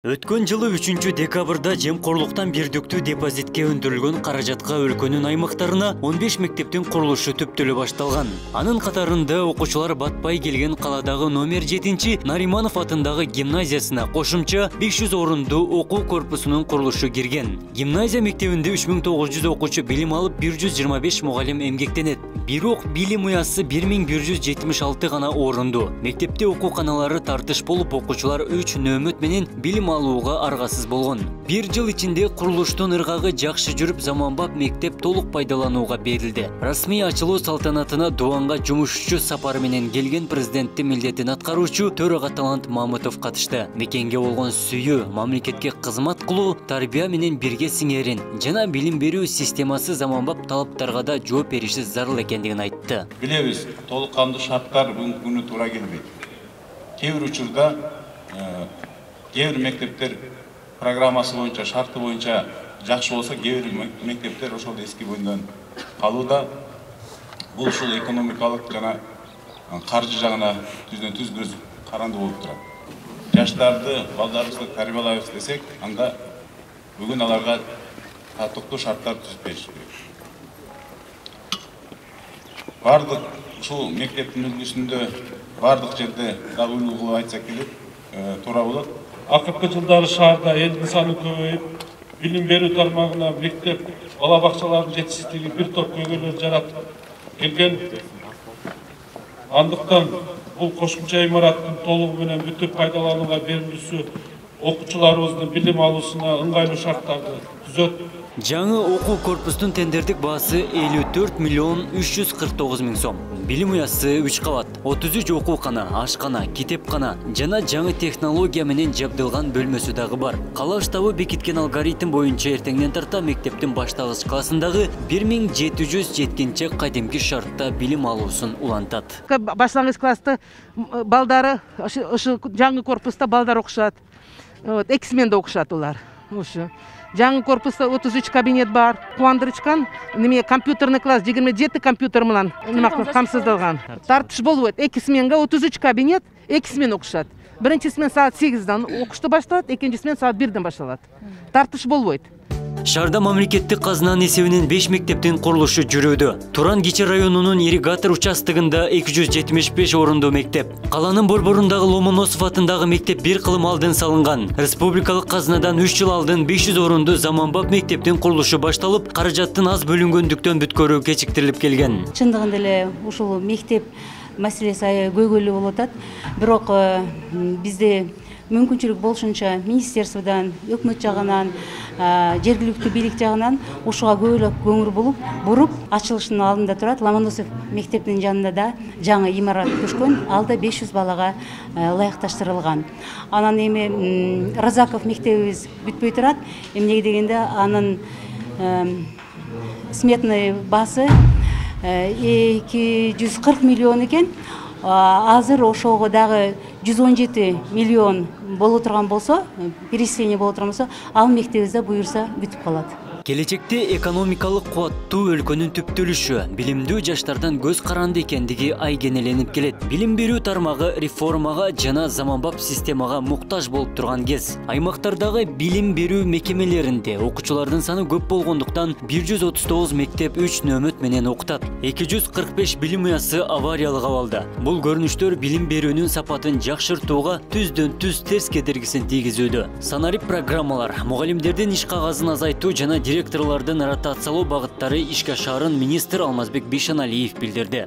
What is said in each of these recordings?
Өткөн жылы 3 декабрда жемқорлуктан бирдиктүү депозитке өндүрүлгөн каражатка өлкөнүн аймактарына 15 мектептин курулушу түптөлө башталган. Анын катарында окуучулар батпай келген каладагы номер 7 Нариманов атындагы гимназиясына кошумча 500 орунду окуу корпусунун курулушу кирген. Гимназия мектебинде 3900 окуучу билим алып 125 мугалим эмгектенет. Бирок билим уясы 1176 гана орунду. Мектепте окууканалары тартыш болуп, окуучулар 3 нөөмөт менен билим алууга аргасыз болгон. Бир жыл ичинде курулуштун ыргагы жакшы жүрүп, заманбап мектеп толук пайдаланууга берилди. Расмий ачылуу салтанатына Дубанга жумушчу сапары менен келген президенттин милдетин аткаруучу Төрага Талант Мамытов катышты. Мекенге болгон сүйүү, мамлекетке кызмат кылуу, тарбия менен бирге сиңерин жана билим берүү системасы заманбап талаптарга да жооп бериши зарыл экендигин айтты. Билебиз, толук кандуу шарттар бүгүнкү күнү туура келбейт. Кээ бир учурда кээ бир мектептер программасы боюнча, шарты боюнча жакшы болсо, кээ бир мектептер ошол эски бойдон калууда. Бул ушул экономикалык жана каржы жагына түздөн-түз көз карандуу болуп турат. Жаштарды, балдарыбызды тарбиялайбыз десек, анда бүгүн аларга татыктуу шарттар түзүп бериш керек. Бардык ушул мектептин үлгүсүндө бардык жерде дагы үлгү кылып айтсак келет, туура болот. Акыркы жылдары шаарда элдин саны көбөйүп, билим берүү тармагына мектеп, бала бакчалардын жетишсиздиги бир топ көйгөйлөр жаратып келген. Андыктан бул кошумча имараттын толугу менен бүтүп пайдаланууга берилүүсү окуучуларыбыздын билим алуусуна ыңгайлуу шарттарды түзөт. Жаңы окуу корпустун тендердик баасы 54 миллион 349 миң сом. Билим уясы 3 кабат, 33 окуукана, ашкана, китепкана жана жаңы технология менен жабдылган бөлмөсү дагы бар. Кала штабы бекиткен алгоритм боюнча эртеңден тарта мектептин башталгыч классындагы 1700 жеткинче кадимки шартта билим алуусун улантат. Башлангыч класста балдары ошо жаңы корпуста балдар окушат. Эки сменде окушат улар. Ушу жаңы корпуста 33 кабинет бар. Кубандырычкан неме компьютерный класс 27 компьютер менен камсыздалган. Тартыш болбойт. Эки сменге 33 кабинет, эки смен окушат. Биринчи смен саат 8-дан окушту башталат, экинчи смен саат 1-ден башталат. Тартыш болбойт. Шаарда мамлекеттик казынанын эсебинен 5 мектептин курулушу жүрүүдө. Туран Кичи районунун ирригатор участогунда 275 орунду мектеп. Каланын борборундагы Ломоносов атындагы мектеп бир кылым алдын салынган. Республикалык казынадан 3 жыл алдын 500 орунду заманбап мектептин курулушу башталып, каражаттын аз бөлүнгөндүктөн бүткөрүү кечиктирилип келген. Чындыгында эле ушул мектеп маселеси көйгөйлүү болуп атат. Бирок бизде мүмкүнчүлүк болушунча министерстводан, өкмөт жагынан, жергиликтүү бийлик жагынан ушуга көбүрөөк көңүл буруп, ачылышынын алдында турат. Ломоносов мектептин жанында да жаңы имарат түшкөн, алда 500 балага ылайыкташтырылган. Анан эми Разаков мектебибиз бүтпөй турат. Эмнеге дегенде анын сметный баасы 240 миллион экен. Азыр ошого дагы 117 миллион боло турган болсо, перечисление боло турган болсо, ал мектебибизде буюрса бүтүп калат. Келечекте экономикалык кубаттуу өлкөнүн түптөлүшү, билимдүү жаштардан көз каранды экендиги айгенеленип келет. Билим берүү тармагы реформага жана заманбап системага муктаж болуп турган кез. Аймактардагы билим берүү мекемелеринде окуучулардын саны көп болгондуктан 139 мектеп 3 нөөмөт менен окутат. 245 билим уясы авариялык абалда. Бул көрүнүштөр билим берүүнүн сапатын жакшыртууга түздөн-түз терс кетиргисин тийгизүүдө. Санарип программалар, мугалимдердин иш кагазын азайтуу жана директорлордун ротациялоо багыттары ишке ашарын министр Алмазбек Бишаналиев билдирди.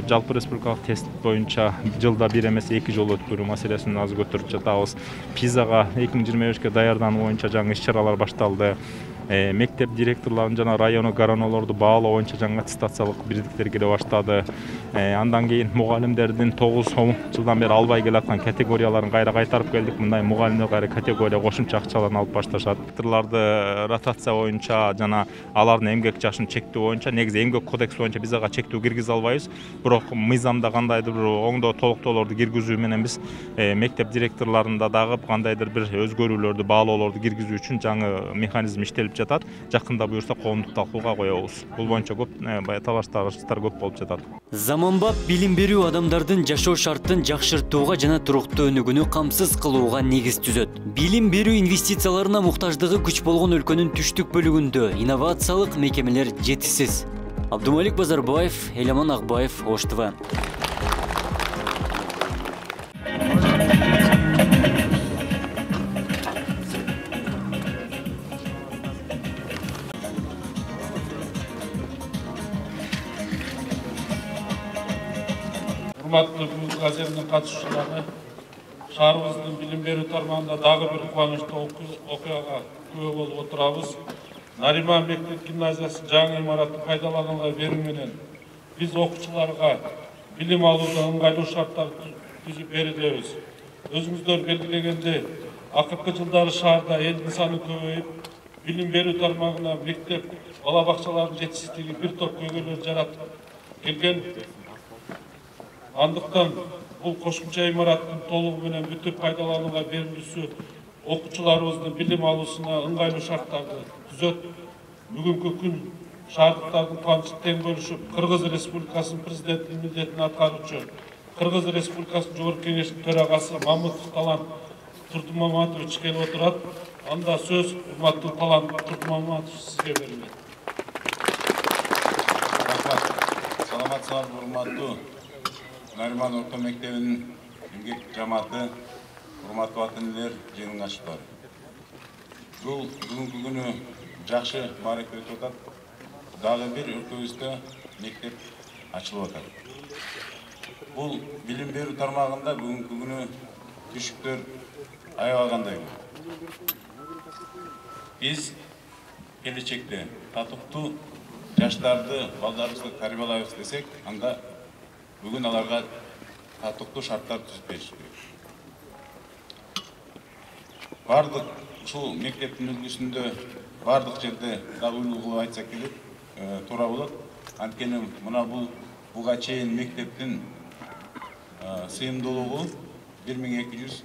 Жалпы республикалык тест боюнча жылда бир эмес 2 жолу өткөрүү маселесин аз көтөрүп жатабыз. ПИЗага 2025-ке даярдануу боюнча жаңы иш-чаралар башталды. Мектеп директорлорун жана району гаранолорду баалоо боюнча жаңы аттестациялык бирдиктер келе баштады. Андан кийин мугалимдердин 9 жылдан бери албай келаткан категорияларын кайра кайтарып келдик. Мындай мугалимдер кайра категория кошумча акчаларын алып башташат. Директорлорду ротация боюнча жана алардын эмгек жашын чектөө боюнча негизи эмгек кодекс боюнча биз ага чектөө киргизе албайбыз. Бирок мыйзамда кандайдыр бир оңдоо толуктоолорду киргизүү менен биз мектеп директорлорунда дагы кандайдыр бир өзгөрүүлөрдү, баалоолорду киргизүү үчүн жаңы механизм иштелип өтүп жатат. Жакында буюрса коомдук талкууга коебуз. Бул боюнча көп баягы талаш-тарыштар көп болуп жатат. Заманбап билим берүү адамдардын жашоо шартын жакшыртууга жана туруктуу өнүгүүнү камсыз кылууга негиз түзөт. Билим берүү инвестицияларына муктаждыгы күч болгон өлкөнүн түштүк бөлүгүндө инновациялык мекемелер жетишсиз. Абдумалик Базарбаев, Эламан Акбаев, Ош ТВ. Урматтуу бүгүнкү газетинин катышуучулары, шаарыбыздын билим берүү тармагында дагы бир кубанычтуу окуяга күбө болуп отурабыз. Нариман мектеп гимназиясы жаңы имаратын пайдаланууга берүү менен биз окуучуларга билим алууда ыңгайлуу шарттар түзүп берүүдебиз. Өзүңүздөр белгилегендей, акыркы жылдары шаарда элдин саны көбөйүп, билим берүү тармагына мектеп, бала бакчалардын жетишсиздиги бир топ көйгөйлөр жаратып келген. Андыктан бул кошумча имараттын толугу менен бүтүп пайдаланууга берилүүсү окуучуларыбыздын билим алуусуна ыңгайлуу шарттарды түзөт. Бүгүнкү күн шаардыктардын кубанычын тең бөлүшүп, Кыргыз Республикасынын президентинин милдетин аткаруучу Кыргыз Республикасынын Жогорку Кеңештин төрагасы Мамытов Талант Турдумаматович келип отурат. Анда сөз урматтуу Талант Турдумаматович сизге берилет. Саламатсыздарбы, урматтуу Нариман орто мектебинин эмгек жамааты, урматтуу ата энелер, жыйынгаштар. Бул бүгүнкү күнү жакшы маариф өтүп атат. Дагы бир өлкөбүздө мектеп ачылып атат. Бул билим берүү тармагында бүгүнкү күнү түшүктөр аябагандай. Биз келечекте татыктуу жаштарды, балдарыбызды тарбиялайбыз десек, анда бүгүн аларга татыктуу шарттар түзүп бериш керек. Бардык ушул мектептин үлгүсүндө бардык жерде дагы улуу айтсак келет, туура болот. Анткени мына буга чейин мектептин сыйымдуулугу 1200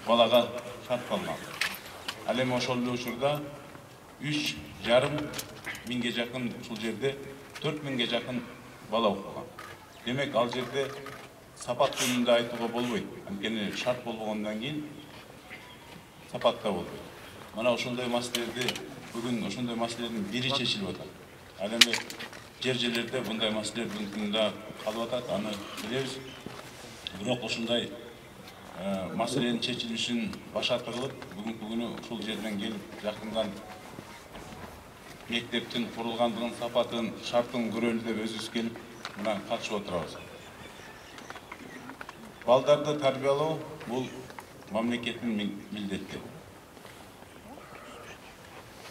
балага шартталган. Ал эми ошол эле учурда 3,5 миңге жакын ушул жерде 4000ге жакын бала окуган. Демек, ал жерде сапат жөнүндө айтууга болбойт. Анткени шарт болбогондон кийин сапатта болбойт. Мына ошондой маселелерди бүгүн ошондой маселелердин бири чечилип атат. Ал эми жерлерде мындай маселелер бүгүнкү күндө калып атат, аны билебиз. Бирок ушундай маселенин чечилишин башатырылып, бүгүнкү күнү ушул жерден келип жакындан мектептин курулгандыгын, сапатын, шартын көрөлү деп өзүбүз келип мына катышып отурабыз. Балдарды тарбиялоо бул мамлекеттин милдети.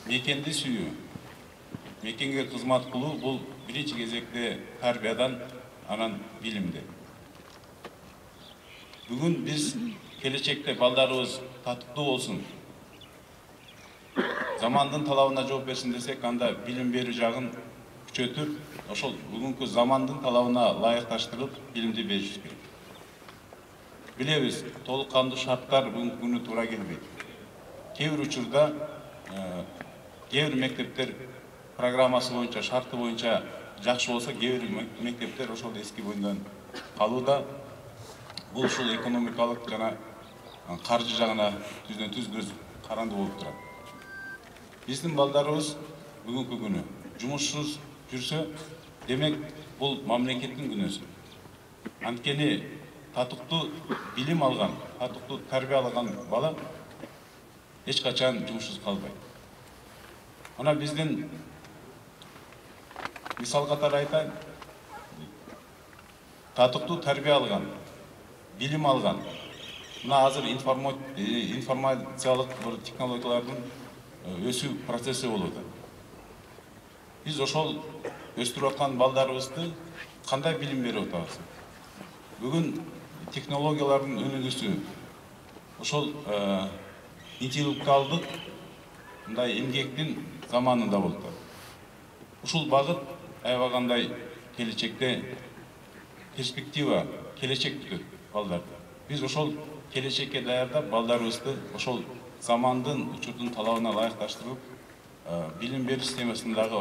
Мекенди сүйүү, мекенге кызмат кылуу бул биринчи кезекте тарбиядан, анан билимде. Бүгүн биз келечекте балдарыбыз татыктуу болсун, замандын талабына жооп берсин десек, анда билим берүү жагын күчөтүп, ошол бүгүнкү замандын талабына ылайыкташтырып билимди беришибиз керек. Билебиз, толук кандуу шарттар бүгүнкү күнү туура келбейт. Кээ бир учурда кээ бир мектептер программасы боюнча, шарты боюнча жакшы болсо, кээ бир мектептер ошол эски бойдон калууда. Бул ушул экономикалык жана каржы жагына түздөн-түз көз каранды болуп турат. Биздин балдарыбыз бүгүнкү күнү жумушсуз жүрсө, демек бул мамлекеттин күнөөсү. Анткени татыктуу билим алган, татыктуу тарбия алган бала эч качан жумушсуз калбайт. Мына биздин мисал катары айтайын, татыктуу тарбия алган, билим алган, мына азыр информациялык технологиялардын өсүү процесси болуп атат. Биз ошол өстүрүп аткан балдарыбызды кандай билим берип атабыз? Бүгүн технологиялардын өнүгүүсү, ошол интеллектуалдык мындай эмгектин заманында болуп атат. Ушул багыт аябагандай келечекте перспектива, келечек күтөт балдарды. Биз ошол келечекке даярдап балдарыбызды ошол замандын учурдун талабына ылайыкташтырып билим берүү системасындагы